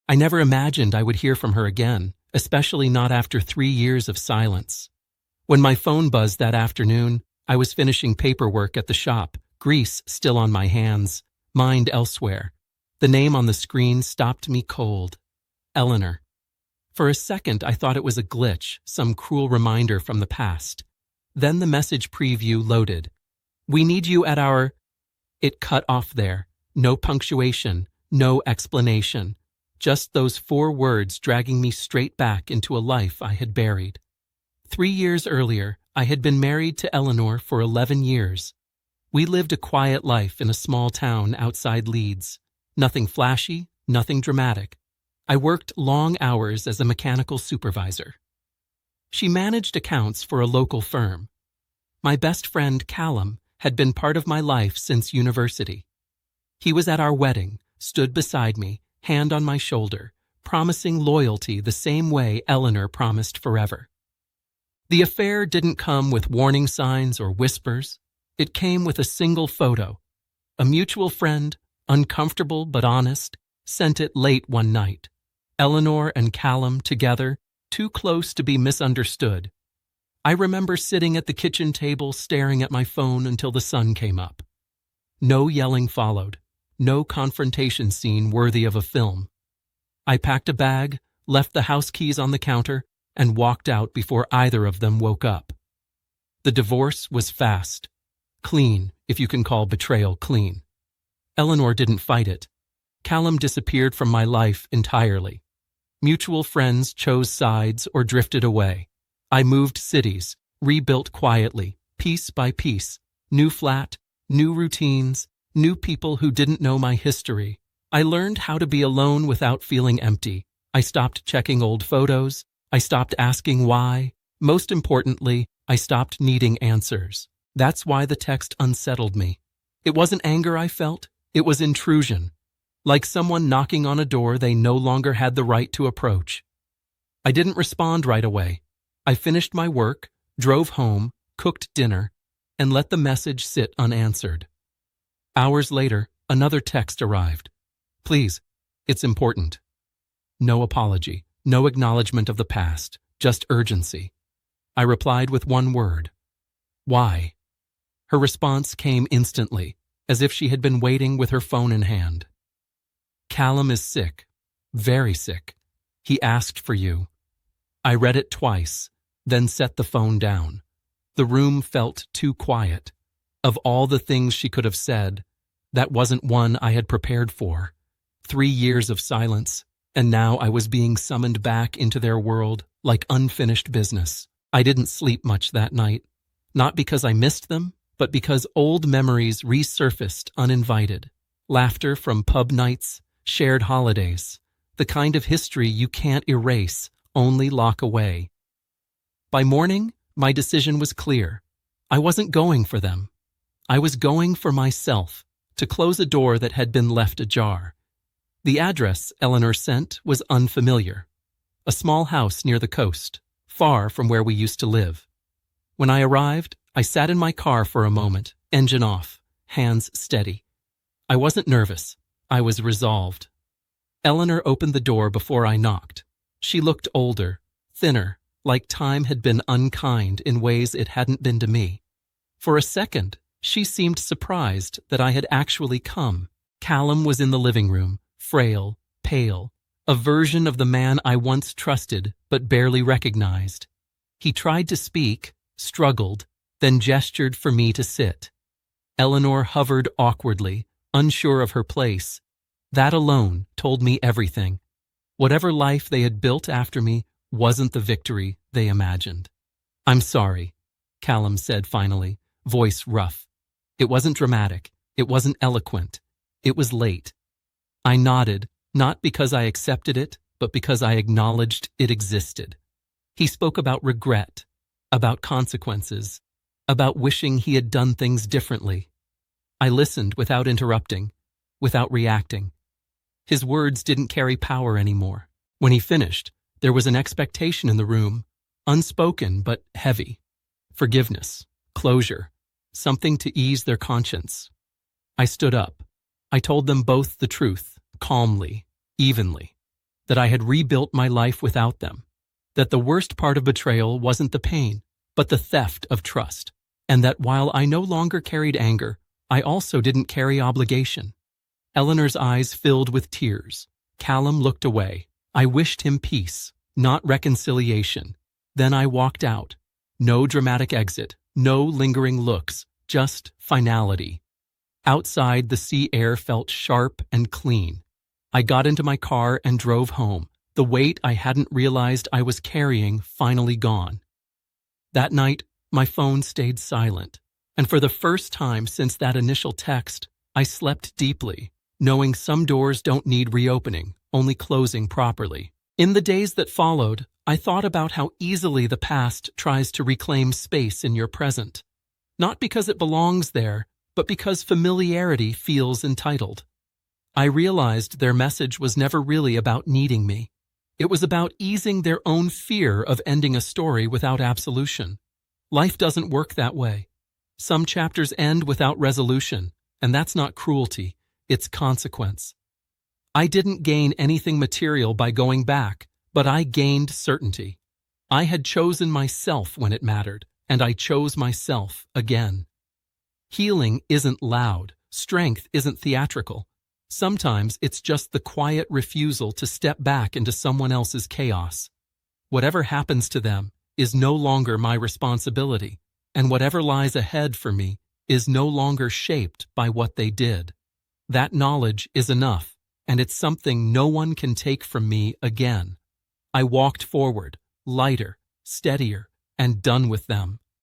I never imagined I would hear from her again, especially not after 3 years of silence. When my phone buzzed that afternoon, I was finishing paperwork at the shop, grease still on my hands, mind elsewhere. The name on the screen stopped me cold. Eleanor. For a second, I thought it was a glitch, some cruel reminder from the past. Then the message preview loaded. "We need you at our..." It cut off there. No punctuation, no explanation. Just those 4 words dragging me straight back into a life I had buried. 3 years earlier, I had been married to Eleanor for 11 years. We lived a quiet life in a small town outside Leeds. Nothing flashy, nothing dramatic. I worked long hours as a mechanical supervisor. She managed accounts for a local firm. My best friend, Callum, had been part of my life since university. He was at our wedding, stood beside me, hand on my shoulder, promising loyalty the same way Eleanor promised forever. The affair didn't come with warning signs or whispers. It came with a single photo. A mutual friend, uncomfortable but honest, sent it late one night. Eleanor and Callum together, too close to be misunderstood. I remember sitting at the kitchen table staring at my phone until the sun came up. No yelling followed. No confrontation scene worthy of a film. I packed a bag, left the house keys on the counter, and walked out before either of them woke up. The divorce was fast. Clean, if you can call betrayal clean. Eleanor didn't fight it. Callum disappeared from my life entirely. Mutual friends chose sides or drifted away. I moved cities, rebuilt quietly, piece by piece. New flat, new routines, new people who didn't know my history. I learned how to be alone without feeling empty. I stopped checking old photos. I stopped asking why. Most importantly, I stopped needing answers. That's why the text unsettled me. It wasn't anger I felt, it was intrusion. Like someone knocking on a door they no longer had the right to approach. I didn't respond right away. I finished my work, drove home, cooked dinner, and let the message sit unanswered. Hours later, another text arrived. "Please, it's important." No apology, no acknowledgement of the past, just urgency. I replied with one word. "Why?" Her response came instantly, as if she had been waiting with her phone in hand. "Callum is sick, very sick. He asked for you." I read it twice, then set the phone down. The room felt too quiet. Of all the things she could have said, that wasn't one I had prepared for. 3 years of silence, and now I was being summoned back into their world like unfinished business. I didn't sleep much that night, not because I missed them, but because old memories resurfaced uninvited. Laughter from pub nights, shared holidays, the kind of history you can't erase, only lock away. By morning, my decision was clear. I wasn't going for them. I was going for myself, to close a door that had been left ajar. The address Eleanor sent was unfamiliar. A small house near the coast, far from where we used to live. When I arrived, I sat in my car for a moment, engine off, hands steady. I wasn't nervous. I was resolved. Eleanor opened the door before I knocked. She looked older, thinner, like time had been unkind in ways it hadn't been to me. For a second, she seemed surprised that I had actually come. Callum was in the living room, frail, pale, a version of the man I once trusted but barely recognized. He tried to speak, struggled, then gestured for me to sit. Eleanor hovered awkwardly, unsure of her place. That alone told me everything. Whatever life they had built after me wasn't the victory they imagined. "I'm sorry," Callum said finally, voice rough. It wasn't dramatic. It wasn't eloquent. It was late. I nodded, not because I accepted it, but because I acknowledged it existed. He spoke about regret, about consequences, about wishing he had done things differently. I listened without interrupting, without reacting. His words didn't carry power anymore. When he finished, there was an expectation in the room, unspoken but heavy. Forgiveness, closure, something to ease their conscience. I stood up. I told them both the truth, calmly, evenly. that I had rebuilt my life without them, that the worst part of betrayal wasn't the pain, but the theft of trust, and that while I no longer carried anger, I also didn't carry obligation. Eleanor's eyes filled with tears. Callum looked away. I wished him peace, not reconciliation. Then I walked out. No dramatic exit, no lingering looks, just finality. Outside, the sea air felt sharp and clean. I got into my car and drove home, the weight I hadn't realized I was carrying finally gone. That night, my phone stayed silent, and for the first time since that initial text, I slept deeply, knowing some doors don't need reopening, only closing properly. In the days that followed, I thought about how easily the past tries to reclaim space in your present. Not because it belongs there, but because familiarity feels entitled. I realized their message was never really about needing me. It was about easing their own fear of ending a story without absolution. Life doesn't work that way. Some chapters end without resolution, and that's not cruelty, it's consequence. I didn't gain anything material by going back, but I gained certainty. I had chosen myself when it mattered, and I chose myself again. Healing isn't loud. Strength isn't theatrical. Sometimes it's just the quiet refusal to step back into someone else's chaos. Whatever happens to them is no longer my responsibility, and whatever lies ahead for me is no longer shaped by what they did. That knowledge is enough, and it's something no one can take from me again. I walked forward, lighter, steadier, and done with them.